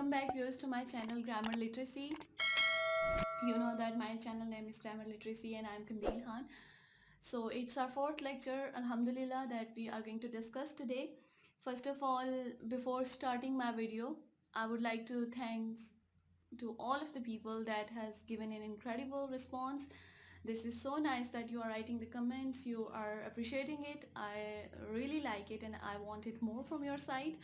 welcome back viewers to my channel Grammar Literacy. You know that my channel name is Grammar Literacy and I am Kandil Khan. So it's our fourth lecture, Alhamdulillah, that we are going to discuss today. First of all, before starting my video, I would like to thanks to all of the people that has given an incredible response. This is so nice that you are writing the comments, you are appreciating it. I really like it and I want it more from your side,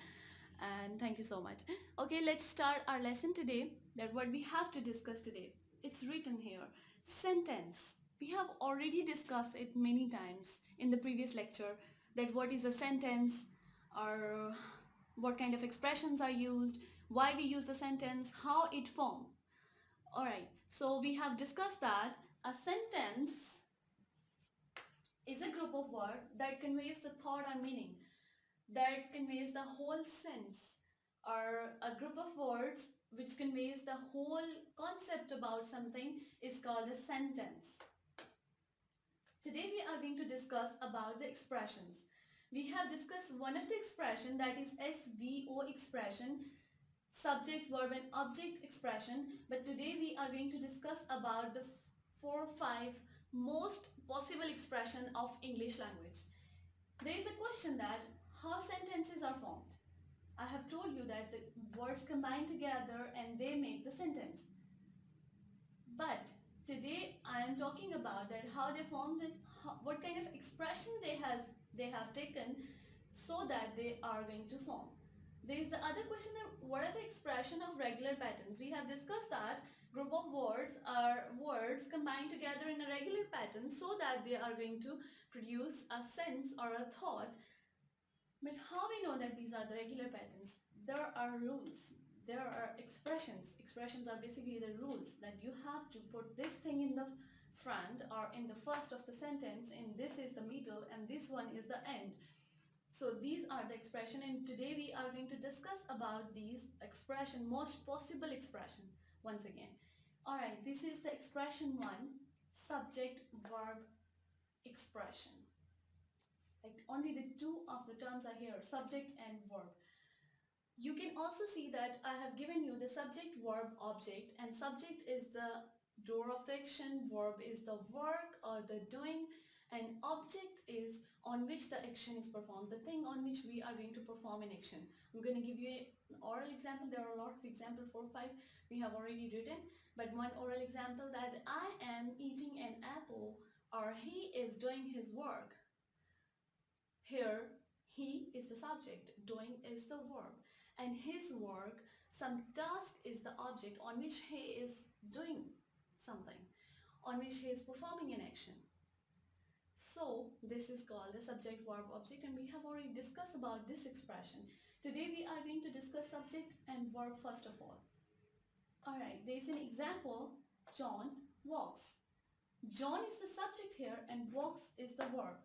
and thank you so much. Okay, let's start our lesson today. That what we have to discuss today, it's written here, sentence. We have already discussed it many times in the previous lecture, that what is a sentence, or what kind of expressions are used, why we use the sentence, how it form. Alright, so we have discussed that a sentence is a group of words that conveys the thought or meaning, that conveys the whole sense, or a group of words which conveys the whole concept about something is called a sentence. Today we are going to discuss about the expressions. We have discussed one of the expression, that is SVO expression, subject, verb and object expression, but today we are going to discuss about the 4 or 5 most possible expression of English language. There is a question that how sentences are formed. I have told you that the words combine together and they make the sentence. But today I am talking about that how they formed and what kind of expression they have taken so that they are going to form. There is the other question that what are the expression of regular patterns. We have discussed that group of words are words combined together in a regular pattern so that they are going to produce a sense or a thought. But how we know that these are the regular patterns? There are rules. There are expressions. Expressions are basically the rules that you have to put this thing in the front or in the first of the sentence, and this is the middle and this one is the end. So these are the expression, and today we are going to discuss about these expression, most possible expression once again. Alright, this is the expression 1, subject verb expression. Like only the two of the terms are here, subject and verb. You can also see that I have given you the subject, verb, object, and subject is the door of the action, verb is the work or the doing, and object is on which the action is performed, the thing on which we are going to perform an action. I'm going to give you an oral example. There are a lot of examples, 4 or 5 we have already written, but one oral example, that I am eating an apple, or he is doing his work. Here, he is the subject, doing is the verb, and his work, some task, is the object on which he is doing something, on which he is performing an action. So this is called the subject verb object, and we have already discussed about this expression. Today we are going to discuss subject and verb first of all. Alright, there is an example, John walks. John is the subject here and walks is the verb.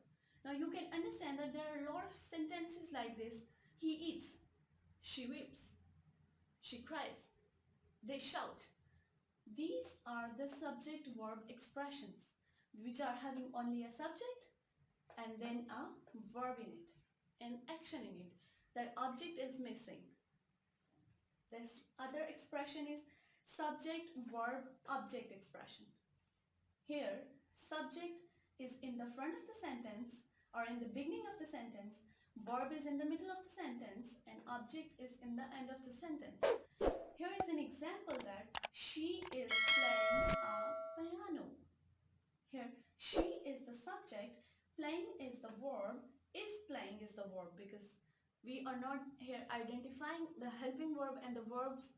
Now you can understand that there are a lot of sentences like this. He eats, she weeps, she cries, they shout. These are the subject verb expressions which are having only a subject and then a verb in it, an action in it. That object is missing. This other expression is subject verb object expression. Here, subject is in the front of the sentence or in the beginning of the sentence, verb is in the middle of the sentence, and object is in the end of the sentence. Here is an example that she is playing a piano. Here, she is the subject, playing is the verb, is playing is the verb, because we are not here identifying the helping verb and the verbs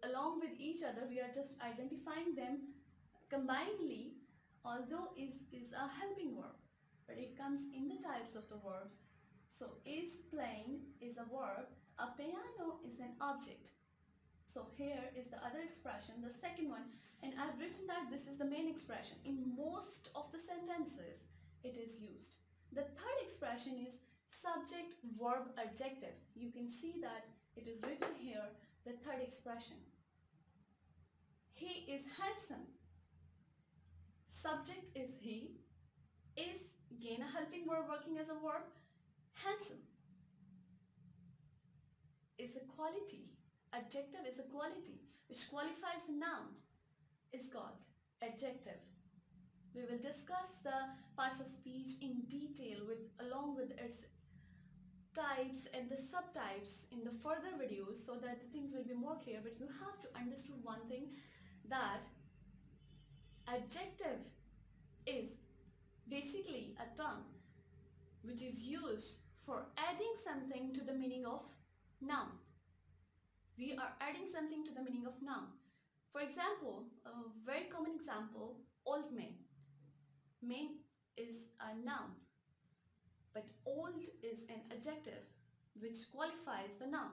along with each other. We are just identifying them combinedly, although is a helping verb, but it comes in the types of the verbs. So is playing is a verb, a piano is an object. So here is the other expression, the second one, and I've written that this is the main expression. In most of the sentences it is used. The third expression is subject verb adjective. You can see that it is written here, the third expression. He is handsome. Subject is he, is again a helping verb working as a verb. Handsome is a quality. Adjective is a quality which qualifies a noun, is called adjective. We will discuss the parts of speech in detail along with its types and the subtypes in the further videos so that the things will be more clear. But you have to understand one thing, that adjective is basically a term which is used for adding something to the meaning of noun. We are adding something to the meaning of noun. For example, a very common example, old man. Man is a noun, but old is an adjective which qualifies the noun.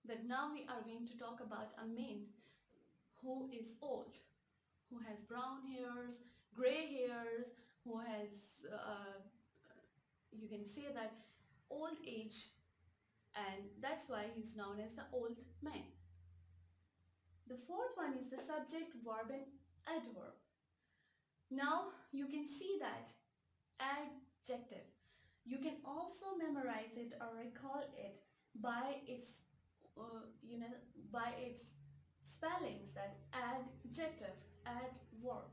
That now we are going to talk about a man who is old, who has brown hairs, gray hairs, who has, you can say that old age, and that's why he's known as the old man. The fourth one is the subject, verb and adverb. Now you can see that adjective, you can also memorize it or recall it by its by its spellings, that adjective, adverb,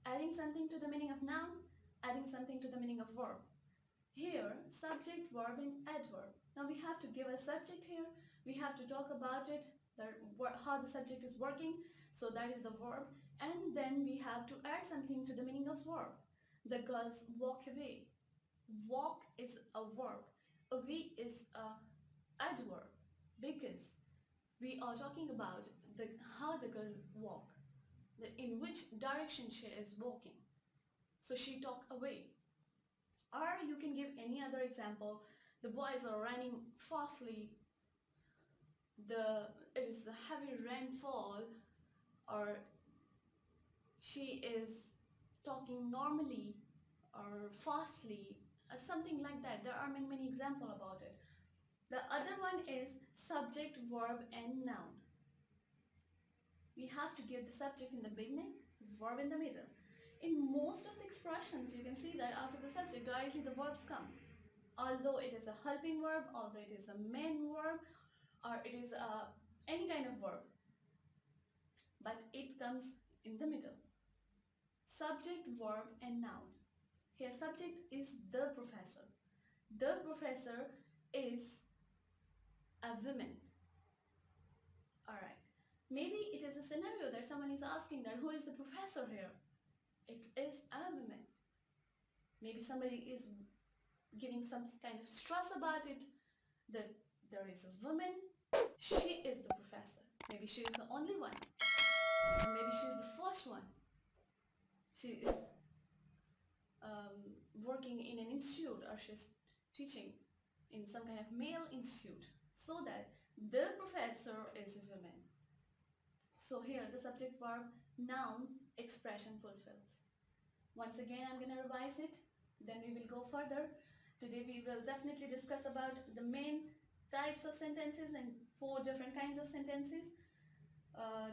adding something to the meaning of noun, adding something to the meaning of verb. Here, subject, verb and adverb. Now we have to give a subject here, we have to talk about it, how the subject is working, so that is the verb, and then we have to add something to the meaning of verb. The girls walk away. Walk is a verb, away is a adverb, because we are talking about how the girl walk, in which direction she is walking. So she talk away. Or you can give any other example. The boys are running fastly. It is a heavy rainfall, or she is talking normally or fastly, something like that. There are many examples about it. The other one is subject, verb and noun. We have to give the subject in the beginning, verb in the middle. In most of the expressions, you can see that after the subject, directly the verbs come. Although it is a helping verb, although it is a main verb, or it is any kind of verb, but it comes in the middle. Subject, verb and noun. Here subject is the professor. The professor is a woman. Alright. Maybe it is a scenario that someone is asking that who is the professor here? It is a woman. Maybe somebody is giving some kind of stress about it, that there is a woman, she is the professor. Maybe she is the only one, or maybe she is the first one. She is working in an institute, or she's teaching in some kind of male institute, so that the professor is a woman. So here the subject, verb, noun expression fulfills. Once again, I'm going to revise it, then we will go further. Today we will definitely discuss about the main types of sentences and 4 different kinds of sentences.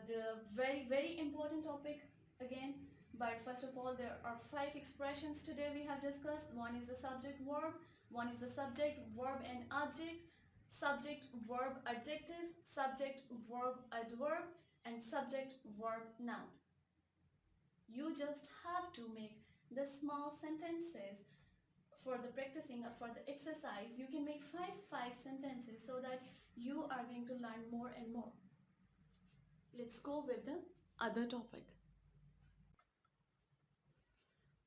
The very important topic again. But first of all, there are 5 expressions today we have discussed. One is the subject, verb, one is the subject, verb and object, subject, verb, adjective, subject, verb, adverb, and subject, verb, noun. You just have to make the small sentences for the practicing or for the exercise. You can make 5 sentences so that you are going to learn more and more. Let's go with the other topic.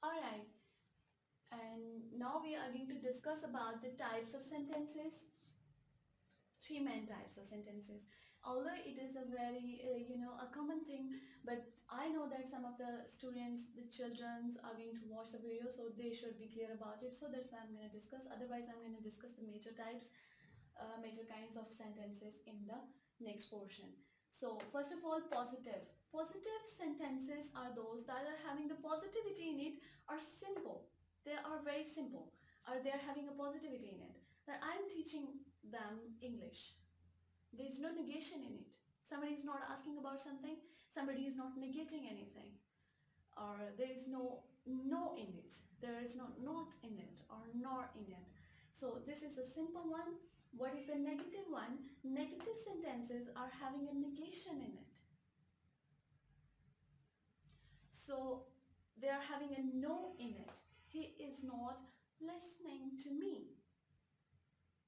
Alright, and now we are going to discuss about the types of sentences. 3 main types of sentences. Although it is a very a common thing, but I know that some of the students, the children are going to watch the video, so they should be clear about it. So that's why I'm going to discuss. Otherwise, I'm going to discuss the major types, major kinds of sentences in the next portion. So first of all, positive. Positive sentences are those that are having the positivity in it, are simple. They are very simple, or they are having a positivity in it. That I'm teaching them English. There is no negation in it. Somebody is not asking about something, somebody is not negating anything, or there is no in it, there is no not in it or nor in it. So this is a simple one. What is the negative one? Negative sentences are having a negation in it. So they are having a no in it. He is not listening to me.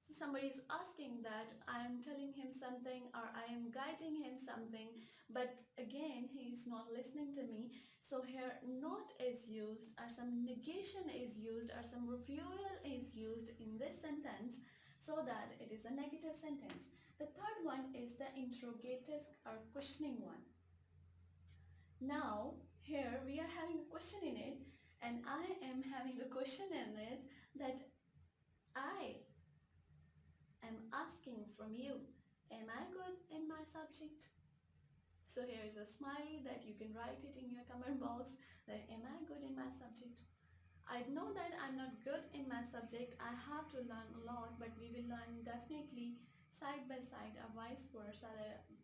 So somebody is asking that I am telling him something or I am guiding him something, but again he is not listening to me. So here not is used, or some negation is used, or some refutal is used in this sentence, so that it is a negative sentence. The third one is the interrogative or questioning one. Now here we are having a question in it, and I am having a question in it that I am asking from you. Am I good in my subject? So here is a smiley that you can write it in your comment box, that am I good in my subject? I know that I'm not good in my subject. I have to learn a lot, but we will learn definitely side by side or vice versa.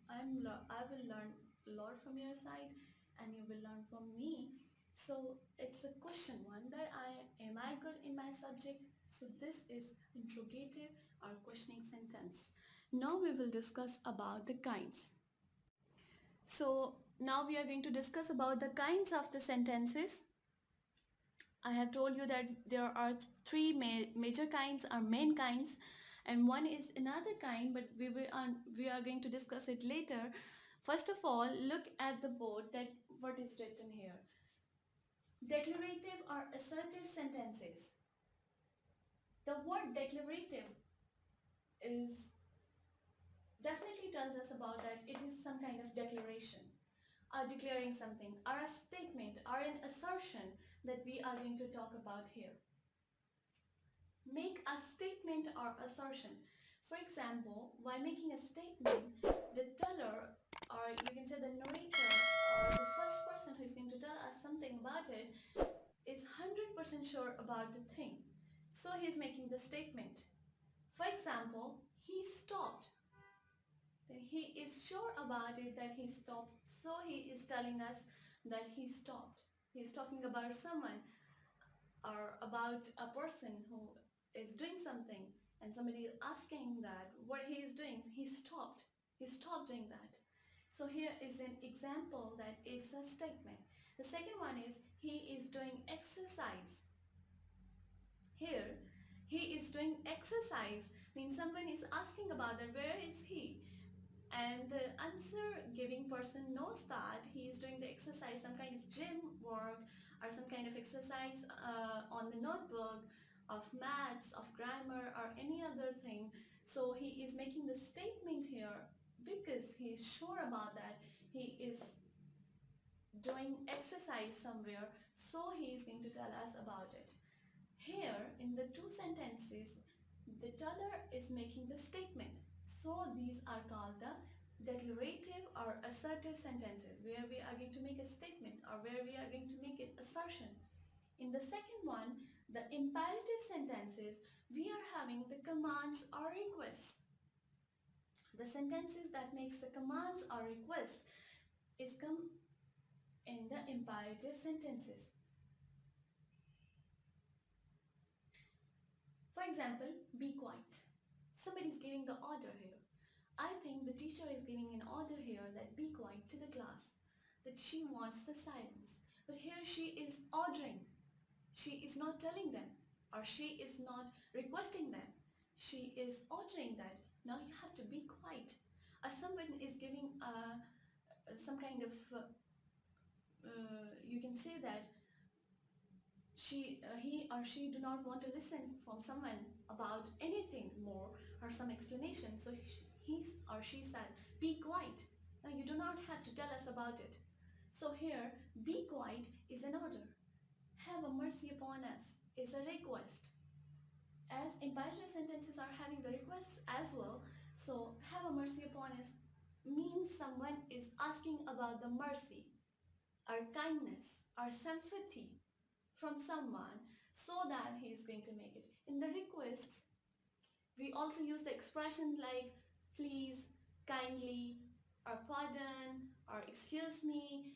I will learn a lot from your side and you will learn from me. So it's a question one, that am I good in my subject? So this is interrogative or questioning sentence. Now we will discuss about the kinds. So now we are going to discuss about the kinds of the sentences. I have told you that there are three major kinds or main kinds, and one is another kind, but we are going to discuss it later. First of all, look at the board, that what is written here. Declarative or assertive sentences. The word declarative is definitely tells us about that it is some kind of declaration, or declaring something, or a statement, or an assertion that we are going to talk about here. Make a statement or assertion. For example, while making a statement, the teller, or you can say the narrator, or the first person who is going to tell us something about it, is 100% sure about the thing. So he is making the statement. For example, he stopped. He is sure about it that he stopped. So he is telling us that he stopped. He is talking about someone or about a person who is doing something, and somebody is asking that what he is doing. He stopped doing that. So here is an example that is a statement. The second one is he is doing exercise. Here he is doing exercise means someone is asking about that, where is he, and the answer giving person knows that he is doing the exercise, some kind of gym work or some kind of exercise on the notebook of maths, of grammar, or any other thing. So he is making the statement here because he is sure about that he is doing exercise somewhere, so he is going to tell us about it. Here in the two sentences, the teller is making the statement. So these are called the declarative or assertive sentences, where we are going to make a statement or where we are going to make an assertion. In the second one, the imperative sentences, we are having the commands or requests. The sentences that makes the commands or request is come in the imperative sentences. For example, be quiet. Somebody is giving the order here. I think the teacher is giving an order here that be quiet to the class, that she wants the silence. But here she is ordering. She is not telling them, or she is not requesting them. She is ordering that now you have to be quiet. Or someone is giving some kind of, you can say that he or she do not want to listen from someone about anything more or some explanation. So he or she said, be quiet. Now you do not have to tell us about it. So here, be quiet is an order. Have a mercy upon us is a request. As imperative sentences are having the requests as well, so have a mercy upon us means someone is asking about the mercy or kindness or sympathy from someone, so that he is going to make it. In the requests, we also use the expression like please, kindly, or pardon, or excuse me,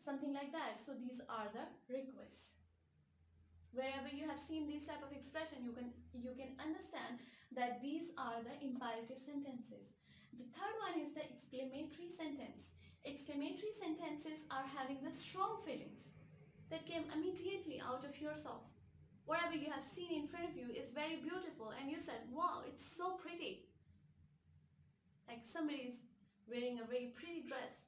something like that. So these are the requests. Wherever you have seen this type of expression, you can understand that these are the imperative sentences. The third one is the exclamatory sentence. Exclamatory sentences are having the strong feelings that came immediately out of yourself. Whatever you have seen in front of you is very beautiful and you said, wow, it's so pretty. Like somebody is wearing a very pretty dress.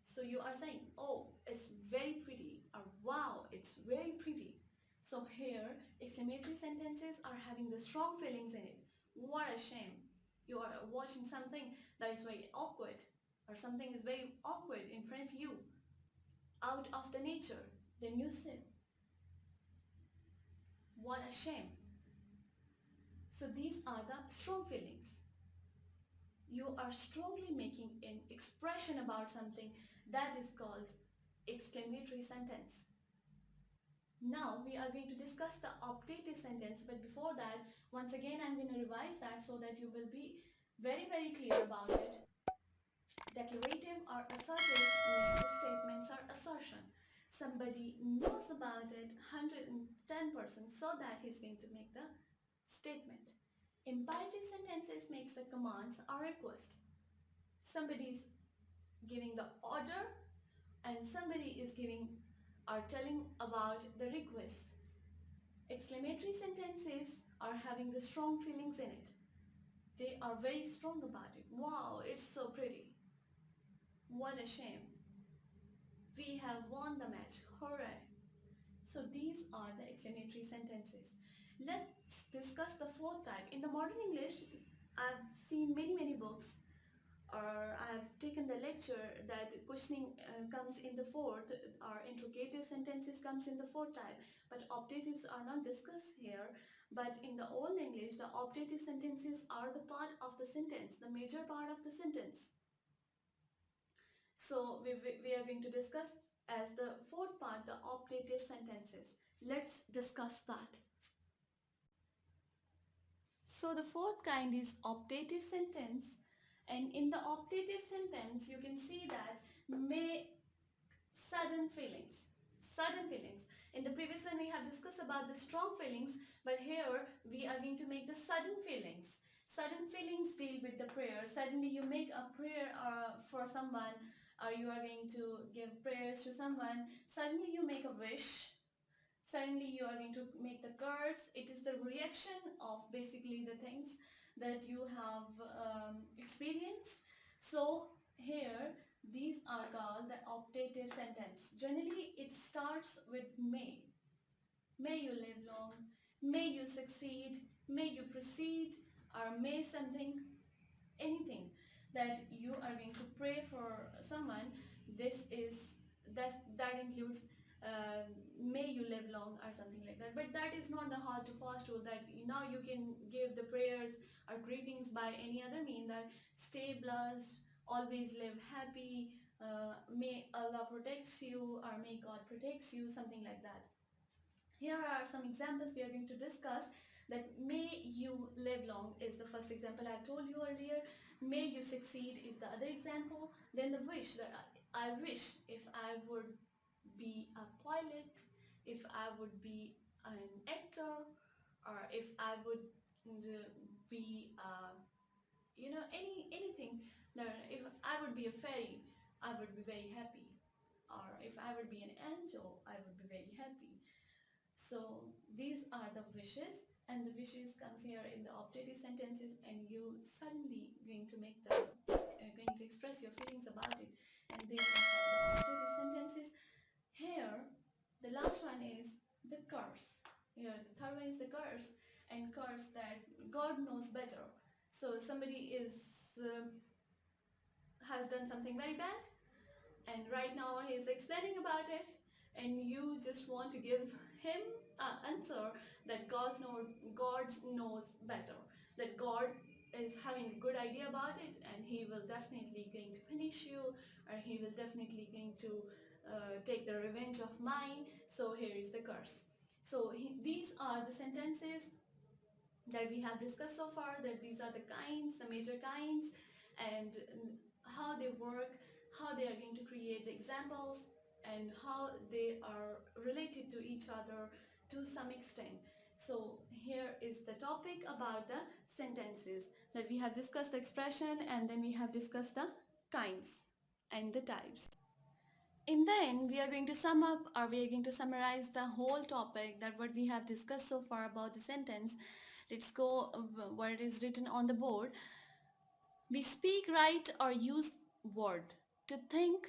So you are saying, oh, it's very pretty, or wow, it's very pretty. So here, exclamatory sentences are having the strong feelings in it. What a shame. You are watching something that is very awkward, or something is very awkward in front of you, out of the nature. Then you say, what a shame. So these are the strong feelings. You are strongly making an expression about something that is called exclamatory sentence. Now we are going to discuss the optative sentence, but before that, once again I'm going to revise that so that you will be very clear about it. Declarative or assertive make the statements are assertion. Somebody knows about it 110% so that he's going to make the statement. Imperative sentences makes the commands or request. Somebody is giving the order and somebody is giving or telling about the request. Exclamatory sentences are having the strong feelings in it. They are very strong about it. Wow, it's so pretty. What a shame. We have won the match. Hooray. So these are the exclamatory sentences. Let's discuss the fourth type. In the modern English, I've seen many books, or I've taken the lecture that questioning comes in the fourth, or interrogative sentences comes in the fourth type, but optatives are not discussed here. But in the Old English, the optative sentences are the part of the sentence, the major part of the sentence. So we are going to discuss as the fourth part, the optative sentences. Let's discuss that. So the fourth kind is optative sentence, and in the optative sentence you can see that may sudden feelings. In the previous one we have discussed about the strong feelings, but here we are going to make the sudden feelings. Sudden feelings deal with the prayer. Suddenly you make a prayer for someone, or you are going to give prayers to someone. Suddenly you make a wish. Suddenly you are going to make the curse. It is the reaction of basically the things that you have experienced. So here these are called the optative sentence. Generally it starts with may. May you live long, may you succeed, may you proceed, or may something, anything that you are going to pray for someone. That includes may you live long or something like that. But that is not the hard to fast rule that now you can give the prayers or greetings by any other mean, that stay blessed, always live happy, may Allah protects you, or may God protects you, something like that. Here are some examples we are going to discuss. That may you live long is the first example I told you earlier. May you succeed is the other example. Then the wish, that I wish if I would be a pilot, if I would be an actor, or if I would be anything. If I would be a fairy, I would be very happy, or if I would be an angel, I would be very happy. So these are the wishes, and the wishes comes here in the optative sentences, and you suddenly going to make the going to express your feelings about it, and they are called the optative sentences. Here the last one is the curse. Here the third one is the curse, and curse that God knows better. So somebody has done something very bad, and right now he is explaining about it, and you just want to give him an answer that God knows better, that God is having a good idea about it, and he will definitely going to punish you, or he will definitely going to take the revenge of mine. So here is the curse. So these are the sentences that we have discussed so far, that these are the kinds, the major kinds, and how they work, how they are going to create the examples, and how they are related to each other to some extent. So here is the topic about the sentences, that we have discussed the expression and then we have discussed the kinds and the types. In the end, we are going to sum up, or we are going to summarize the whole topic, that what we have discussed so far about the sentence. Let's go where it is written on the board. We speak, write or use word to think.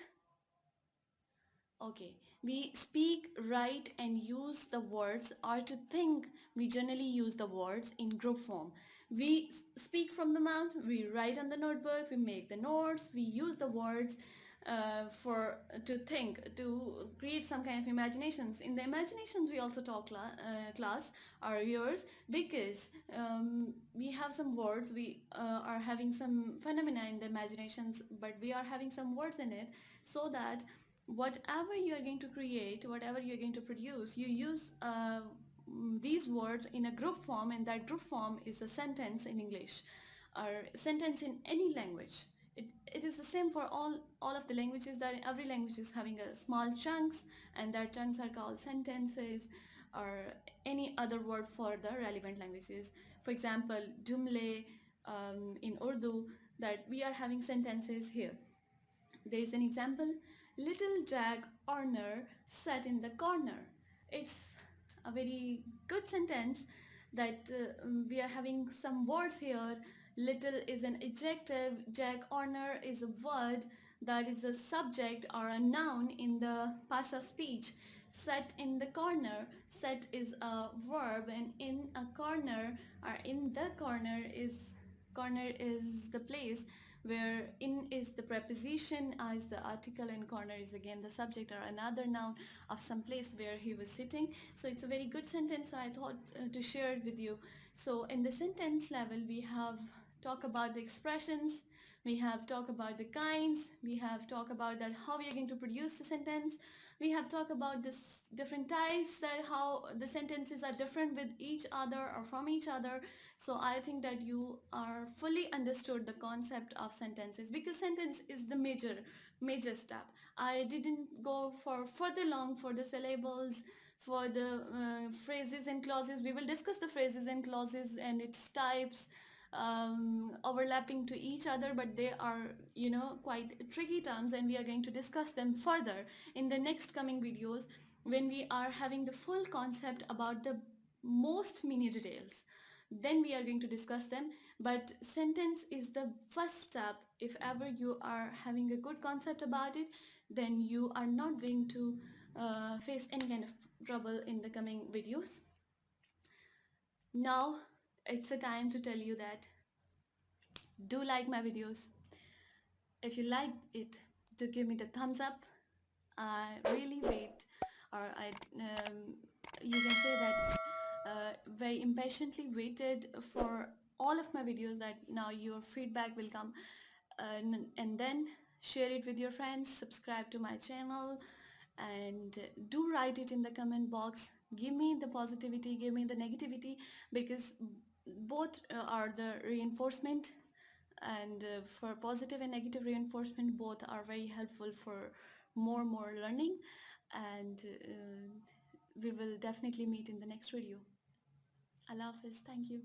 Okay, we speak, write and use the words, or to think we generally use the words in group form. We speak from the mouth, we write on the notebook, we make the notes, we use the words for to think, to create some kind of imaginations. In the imaginations we also talk class our viewers, because we have some words, we are having some phenomena in the imaginations, but we are having some words in it, so that whatever you are going to create, whatever you are going to produce, you use these words in a group form, and that group form is a sentence in English or sentence in any language. It is the same for all of the languages, that every language is having a small chunks, and that chunks are called sentences, or any other word for the relevant languages. For example, jumle in Urdu, that we are having sentences here. There is an example: little Jack Horner sat in the corner. It's a very good sentence, that we are having some words here. Little is an adjective, Jack Horner is a word, that is a subject or a noun in the parts of speech. Set in the corner, set is a verb, and in a corner or in the corner is the place, where in is the preposition, is the article, and corner is again the subject or another noun of some place where he was sitting. So it's a very good sentence, so I thought to share it with you. So in the sentence level, we have talk about the expressions, we have talk about the kinds, we have talk about that how we are going to produce the sentence, we have talked about this different types, that how the sentences are different with each other or from each other. So I think that you are fully understood the concept of sentences, because sentence is the major step. I didn't go for further long for the syllables, for the phrases and clauses. We will discuss the phrases and clauses and its types, overlapping to each other, but they are, quite tricky terms, and we are going to discuss them further in the next coming videos, when we are having the full concept about the most mini details. Then we are going to discuss them, but sentence is the first step. If ever you are having a good concept about it, then you are not going to face any kind of trouble in the coming videos. Now it's a time to tell you that do like my videos. If you like it, to give me the thumbs up. I really wait, or you can say that very impatiently waited for all of my videos, that now your feedback will come, and then share it with your friends, subscribe to my channel, and do write it in the comment box. Give me the positivity, give me the negativity, because both are the reinforcement, and for positive and negative reinforcement, both are very helpful for more learning. And we will definitely meet in the next video. Allah Hafiz. Thank you.